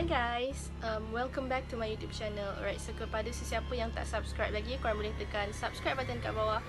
guys, welcome back to my YouTube channel. Alright, so kepada sesiapa yang tak subscribe lagi, korang boleh tekan subscribe button kat bawah.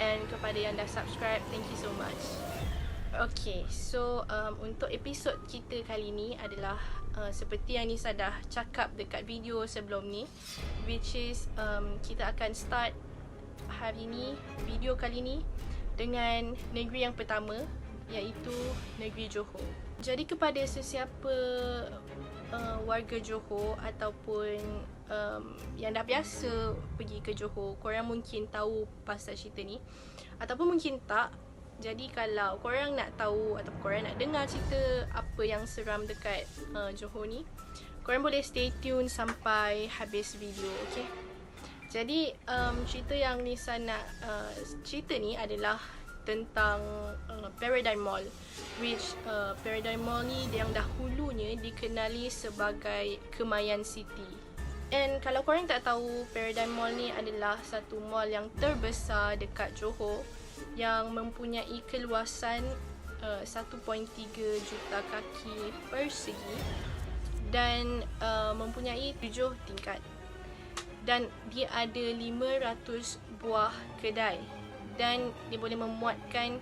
And kepada yang dah subscribe, thank you so much. Okay, so untuk episod kita kali ni adalah seperti yang Nisa dah cakap dekat video sebelum ni, which is kita akan start hari ni, video kali ni dengan negeri yang pertama, iaitu negeri Johor. Jadi kepada sesiapa warga Johor ataupun yang dah biasa pergi ke Johor, korang mungkin tahu pasal cerita ni ataupun mungkin tak. Jadi kalau korang nak tahu ataupun korang nak dengar cerita apa yang seram dekat Johor ni, korang boleh stay tune sampai habis video, okay? Jadi cerita yang Nisa nak cerita ni adalah tentang Paradigm Mall, which Paradigm Mall ni yang dahulunya dikenali sebagai Kemayan City. And kalau korang tak tahu, Paradigm Mall ni adalah satu mall yang terbesar dekat Johor yang mempunyai keluasan 1.3 juta kaki persegi dan mempunyai 7 tingkat. Dan dia ada 500 buah kedai dan dia boleh memuatkan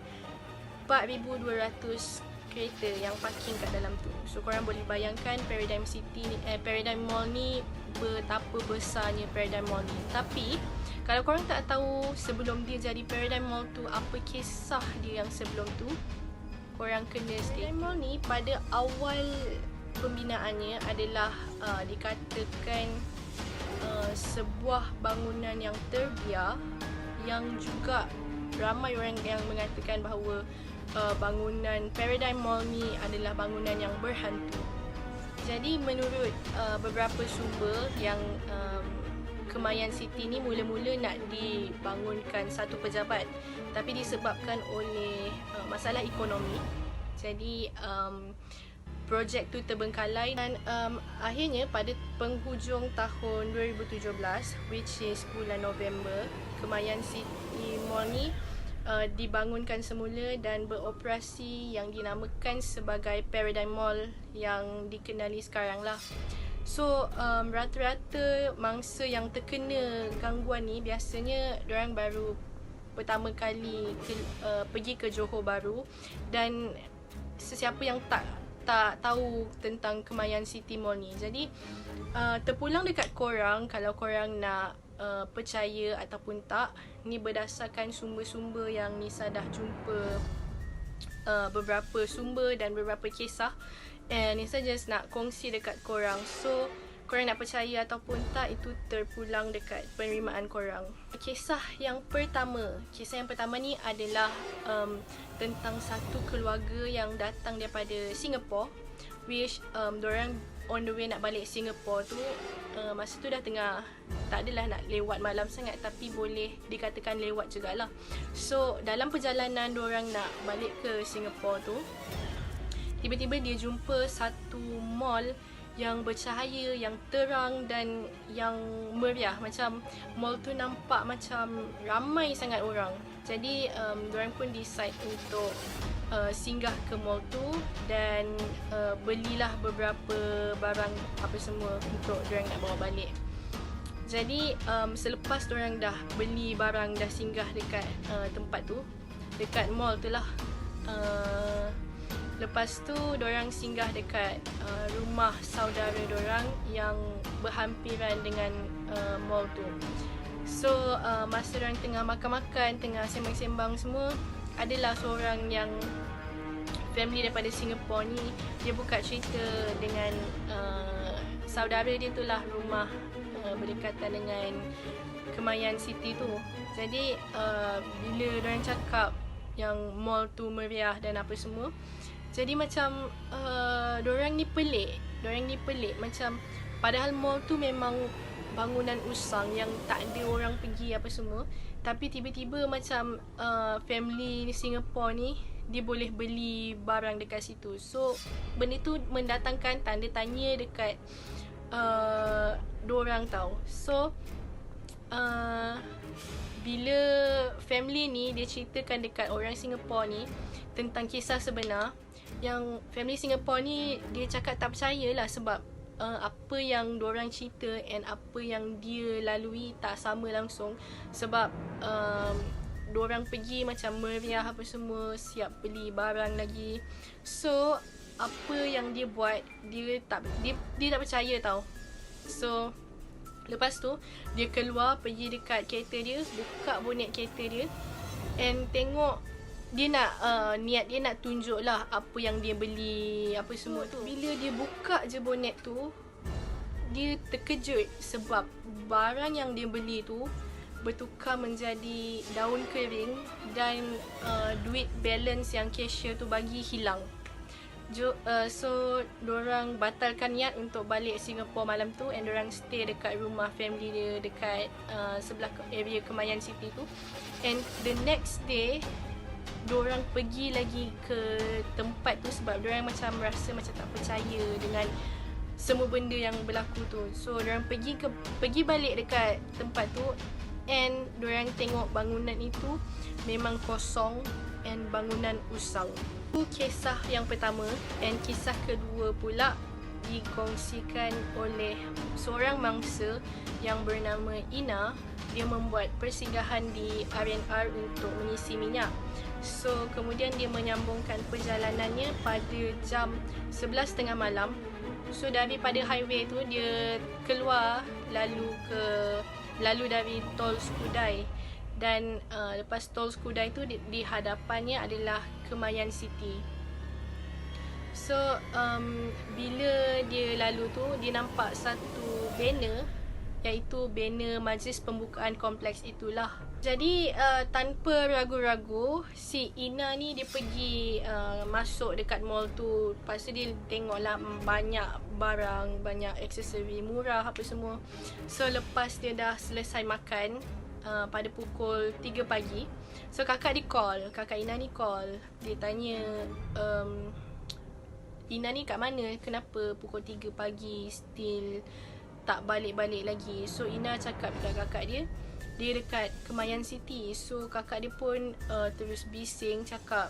4,200 kereta yang parking kat dalam tu. So korang boleh bayangkan Paradigm City ni, Paradigm Mall ni betapa besarnya Paradigm Mall ni. Tapi kalau korang tak tahu sebelum dia jadi Paradigm Mall tu apa kisah dia yang sebelum tu, korang kena stay. Paradigm Mall ni pada awal pembinaannya adalah dikatakan sebuah bangunan yang terbiar, yang juga ramai orang yang mengatakan bahawa bangunan Paradigm Mall ni adalah bangunan yang berhantu. Jadi menurut beberapa sumber yang Kemayan City ni mula-mula nak dibangunkan satu pejabat, tapi disebabkan oleh masalah ekonomi, jadi projek tu terbengkalai dan akhirnya pada penghujung tahun 2017, which is bulan November, Kemayan City Mall ni dibangunkan semula dan beroperasi yang dinamakan sebagai Paradigm Mall yang dikenali sekarang lah. So rata-rata mangsa yang terkena gangguan ni biasanya diorang baru pertama kali pergi ke Johor baru, dan sesiapa yang tak tahu tentang Kemayan City Mall ni. Jadi terpulang dekat korang kalau korang nak percaya ataupun tak. Ni berdasarkan sumber-sumber yang Nisa dah jumpa, beberapa sumber dan beberapa kisah, and Nisa just nak kongsi dekat korang. So korang nak percaya ataupun tak, itu terpulang dekat penerimaan korang. Kisah yang pertama ni adalah tentang satu keluarga yang datang daripada Singapore, which diorang on the way nak balik Singapore tu, masa tu dah tengah, tak adalah nak lewat malam sangat, tapi boleh dikatakan lewat jugalah. So dalam perjalanan diorang nak balik ke Singapore tu, tiba-tiba dia jumpa satu mall yang bercahaya, yang terang dan yang meriah. Macam mall tu nampak macam ramai sangat orang. Jadi diorang pun decide untuk singgah ke mall tu dan belilah beberapa barang apa semua untuk diorang nak bawa balik. Jadi selepas diorang dah beli barang, dah singgah dekat tempat tu, dekat mall tu lah, lepas tu diorang singgah dekat rumah saudara diorang yang berhampiran dengan mall tu. So masa diorang tengah makan-makan, tengah sembang-sembang semua, adalah seorang yang family daripada Singapore ni, dia buka cerita dengan saudara dia tu lah, rumah berdekatan dengan Kemayan City tu. Jadi bila diorang cakap yang mall tu meriah dan apa semua, jadi macam diorang ni pelik macam padahal mall tu memang bangunan usang yang tak ada orang pergi apa semua, tapi tiba-tiba macam family Singapore ni dia boleh beli barang dekat situ. So benda tu mendatangkan tanda tanya dekat diorang tau. So bila family ni dia ceritakan dekat orang Singapore ni tentang kisah sebenar, yang family Singapore ni dia cakap tak percayalah sebab apa yang diorang cerita and apa yang dia lalui tak sama langsung. Sebab diorang pergi macam meriah apa semua, siap beli barang lagi. So apa yang dia buat, dia tak percaya tau. So lepas tu dia keluar, pergi dekat kereta dia, buka bonet kereta dia and tengok. Dia nak niat dia nak tunjuk lah apa yang dia beli, apa semua tu. Bila dia buka je bonet tu, dia terkejut sebab barang yang dia beli tu bertukar menjadi daun kering dan duit balance yang cashier tu bagi hilang. So dorang batalkan niat untuk balik Singapore malam tu and dorang stay dekat rumah family dia dekat sebelah area Kemayan City tu. And the next day dorang pergi lagi ke tempat tu sebab dorang macam rasa macam tak percaya dengan semua benda yang berlaku tu. So dorang pergi balik dekat tempat tu and dorang tengok bangunan itu memang kosong and bangunan usang. Itu kisah yang pertama. And kisah kedua pula dikongsikan oleh seorang mangsa yang bernama Ina. Dia membuat persinggahan di R&R untuk mengisi minyak. So kemudian dia menyambungkan perjalanannya pada jam 11.30 malam. So daripada highway tu dia keluar lalu dari Tol Skudai. Dan lepas Tol Skudai tu di hadapannya adalah Kemayan City. So bila dia lalu tu dia nampak satu banner, iaitu banner majlis pembukaan kompleks itulah. Jadi tanpa ragu-ragu si Ina ni dia pergi masuk dekat mall tu. Lepas tu dia tengoklah banyak barang, banyak aksesori murah apa semua. So lepas dia dah selesai makan pada pukul 3 pagi, so kakak Ina ni call. Dia tanya, Ina ni kat mana? Kenapa pukul 3 pagi still tak balik-balik lagi? So Ina cakap dekat kakak dia dekat Kemayan City. So kakak dia pun terus bising cakap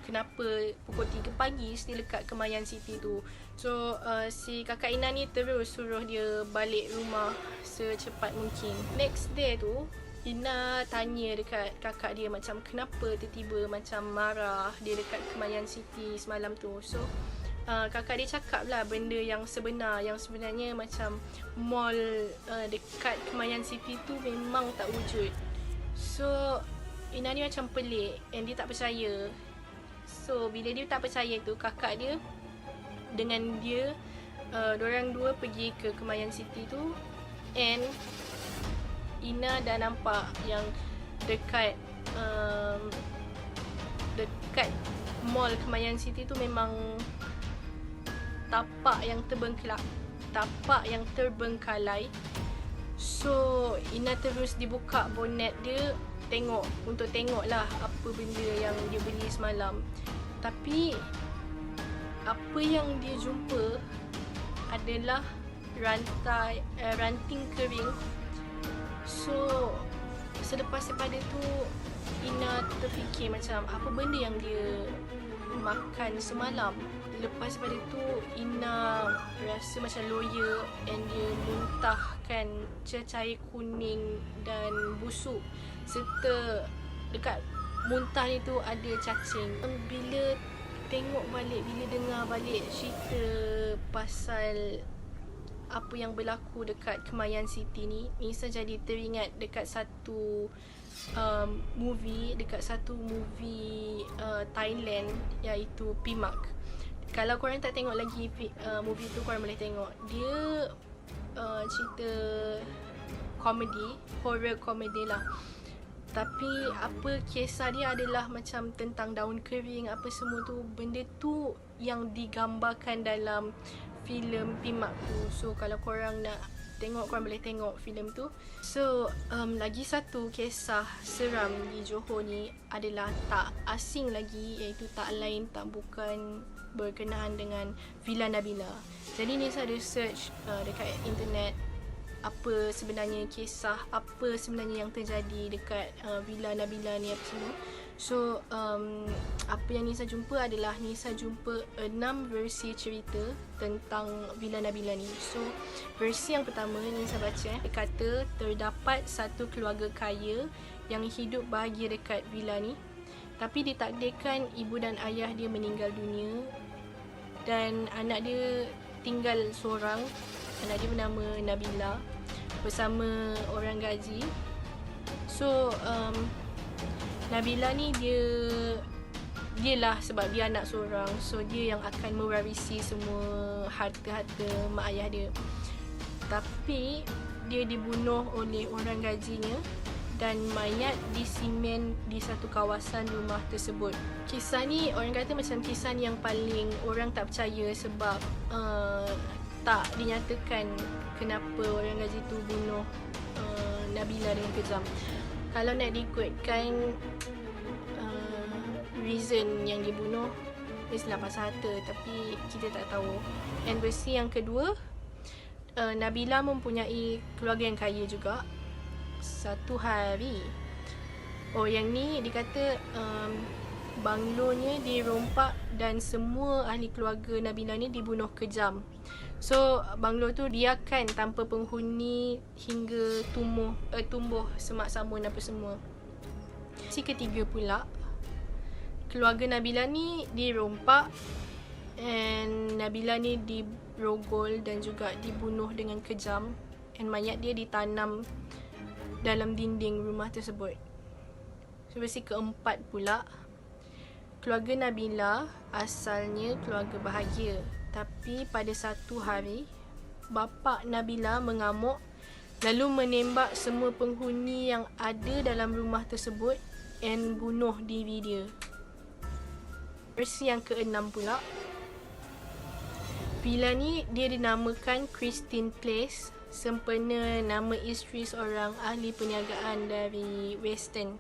kenapa pukul 3 pagi still dekat Kemayan City tu. So si kakak Ina ni terus suruh dia balik rumah secepat mungkin. Next day tu Ina tanya dekat kakak dia macam kenapa tiba-tiba macam marah dia dekat Kemayan City semalam tu. So kakak dia cakap lah benda yang sebenarnya macam mall dekat Kemayan City tu memang tak wujud. So Ina ni macam pelik and dia tak percaya. So bila dia tak percaya tu, kakak dia dengan dia dorang dua pergi ke Kemayan City tu and Ina dah nampak yang dekat mall Kemayan City tu memang tapak yang terbengkalai. So Ina terus dibuka bonet dia untuk tengok lah apa benda yang dia beli semalam. Tapi apa yang dia jumpa adalah ranting kering. So selepas daripada tu Ina terfikir macam apa benda yang dia makan semalam. Lepas daripada tu Ina rasa macam loya and dia muntahkan cecair kuning dan busuk, serta dekat muntah ni tu ada cacing. Bila dengar balik cerita pasal apa yang berlaku dekat Kemayan City ni, Nisa jadi teringat dekat satu movie Thailand iaitu Pimak. Kalau korang tak tengok lagi movie tu, korang boleh tengok. Dia cerita komedi, horror komedi lah. Tapi apa kisah dia adalah macam tentang daun kering apa semua tu. Benda tu yang digambarkan dalam filem Pimak tu. So kalau korang nak tengok, korang boleh tengok filem tu. So lagi satu kisah seram di Johor ni adalah tak asing lagi, iaitu tak lain tak bukan berkenaan dengan Villa Nabila. Jadi Nisa ada search dekat internet apa sebenarnya kisah, apa sebenarnya yang terjadi dekat Villa Nabila ni apa semua. So apa yang Nisa jumpa adalah Nisa jumpa 6 versi cerita tentang Villa Nabila ni. So versi yang pertama Nisa baca, kata terdapat satu keluarga kaya yang hidup bahagia dekat villa ni, tapi ditakdirkan ibu dan ayah dia meninggal dunia dan anak dia tinggal seorang. Anak dia bernama Nabila bersama orang gaji. So Nabila ni dia lah sebab dia anak seorang, so dia yang akan mewarisi semua harta-harta mak ayah dia. Tapi dia dibunuh oleh orang gajinya dan mayat disimen di satu kawasan rumah tersebut. Kisah ni orang kata macam kisah yang paling orang tak percaya sebab tak dinyatakan kenapa orang gaji tu bunuh Nabila dengan kejam. Kalau nak diikutkan reason yang dibunuh, mestilah pasal harta, tapi kita tak tahu. And versi yang kedua, Nabila mempunyai keluarga yang kaya juga. Satu hari, yang ni dikata banglonya dirompak dan semua ahli keluarga Nabila ni dibunuh kejam. So banglo tu diakan tanpa penghuni hingga tumbuh semak samun apa semua. Si ketiga pula, keluarga Nabila ni dirompak and Nabila ni dirogol dan juga dibunuh dengan kejam, and mayat dia ditanam dalam dinding rumah tersebut. So versi keempat pula, keluarga Nabila asalnya keluarga bahagia, tapi pada satu hari bapa Nabila mengamuk lalu menembak semua penghuni yang ada dalam rumah tersebut and bunuh diri dia. Versi yang keenam pula, villa ni dia dinamakan Christine Place sempena nama isteri seorang ahli perniagaan dari Western.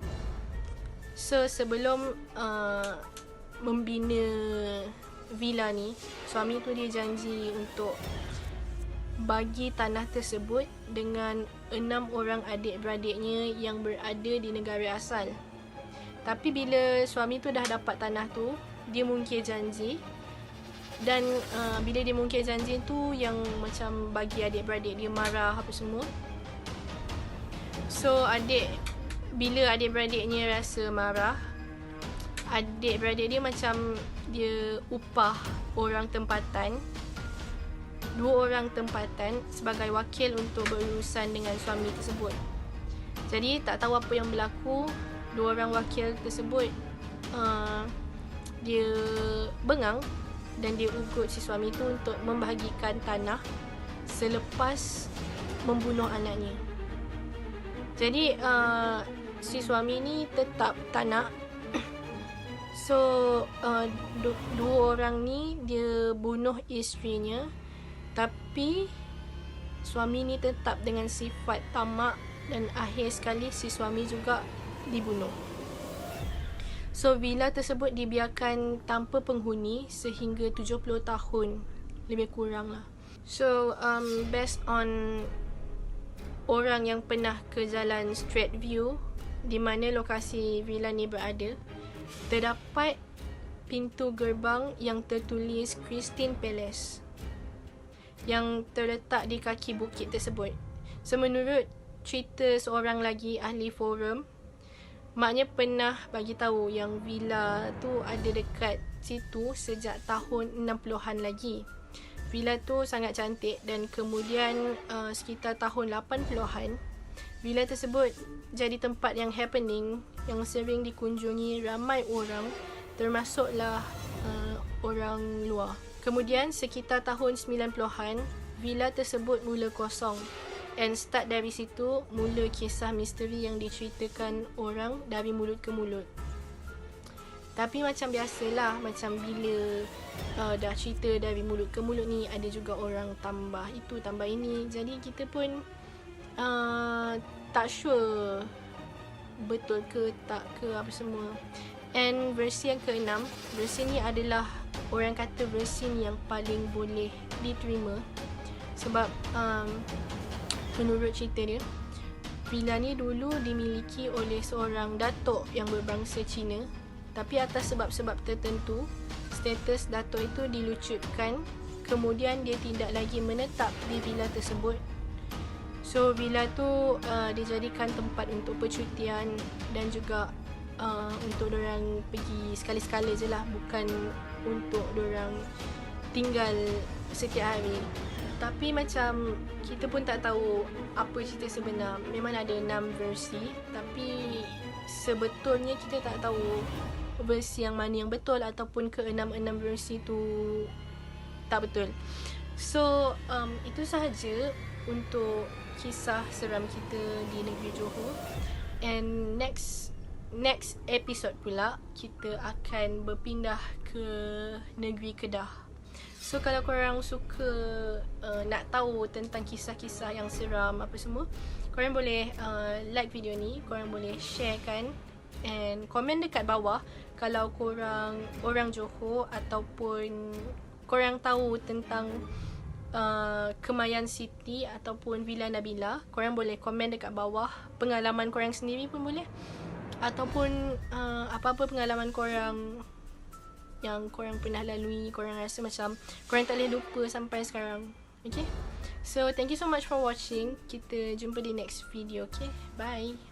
So sebelum membina villa ni, suami tu dia janji untuk bagi tanah tersebut dengan 6 orang adik-beradiknya yang berada di negara asal. Tapi bila suami tu dah dapat tanah tu, dia mungkir janji. Dan bila dia mungkir janji tu, yang macam bagi adik-beradik dia marah apa semua. So bila adik-beradiknya rasa marah, adik-beradik dia macam dia upah orang tempatan, 2 orang tempatan sebagai wakil untuk berurusan dengan suami tersebut. Jadi tak tahu apa yang berlaku, 2 orang wakil tersebut dia bengang dan dia ugut si suami tu untuk membahagikan tanah selepas membunuh anaknya. Jadi si suami ni tetap tak nak. So dua orang ni dia bunuh isterinya, tapi suami ni tetap dengan sifat tamak dan akhir sekali si suami juga dibunuh. So villa tersebut dibiarkan tanpa penghuni sehingga 70 tahun lebih kurang lah. So based on orang yang pernah ke jalan Street View di mana lokasi villa ni berada, terdapat pintu gerbang yang tertulis Christine Palace yang terletak di kaki bukit tersebut. So menurut cerita seorang lagi ahli forum, maknya pernah bagi tahu yang villa tu ada dekat situ sejak tahun 60-an lagi. Villa tu sangat cantik dan kemudian sekitar tahun 80-an, villa tersebut jadi tempat yang happening yang sering dikunjungi ramai orang, termasuklah orang luar. Kemudian sekitar tahun 90-an, villa tersebut mula kosong. And start dari situ mula kisah misteri yang diceritakan orang dari mulut ke mulut. Tapi macam biasalah, macam bila dah cerita dari mulut ke mulut ni, ada juga orang tambah itu, tambah ini. Jadi kita pun tak sure betul ke tak ke apa semua. And versi yang keenam, versi ni adalah orang kata versi ni yang paling boleh diterima. Sebab menurut cerita dia, villa ni dulu dimiliki oleh seorang datuk yang berbangsa Cina, tapi atas sebab-sebab tertentu status datuk itu dilucutkan. Kemudian dia tidak lagi menetap di villa tersebut. So villa tu dijadikan tempat untuk percutian dan juga untuk dorang pergi sekali-sekala je lah, bukan untuk dorang tinggal setiap hari. Tapi macam kita pun tak tahu apa cerita sebenar. Memang ada 6 versi, tapi sebetulnya kita tak tahu versi yang mana yang betul ataupun ke-6 versi tu tak betul. So itu sahaja untuk kisah seram kita di negeri Johor. And next episode pula kita akan berpindah ke negeri Kedah. So kalau korang suka nak tahu tentang kisah-kisah yang seram apa semua, korang boleh like video ni, korang boleh share kan, and komen dekat bawah kalau korang orang Johor ataupun korang tahu tentang Kemayan City ataupun Villa Nabila. Korang boleh komen dekat bawah pengalaman korang sendiri pun boleh, ataupun apa-apa pengalaman korang yang korang pernah lalui, korang rasa macam korang tak boleh lupa sampai sekarang. Okay, so thank you so much for watching. Kita jumpa di next video. Okay, bye.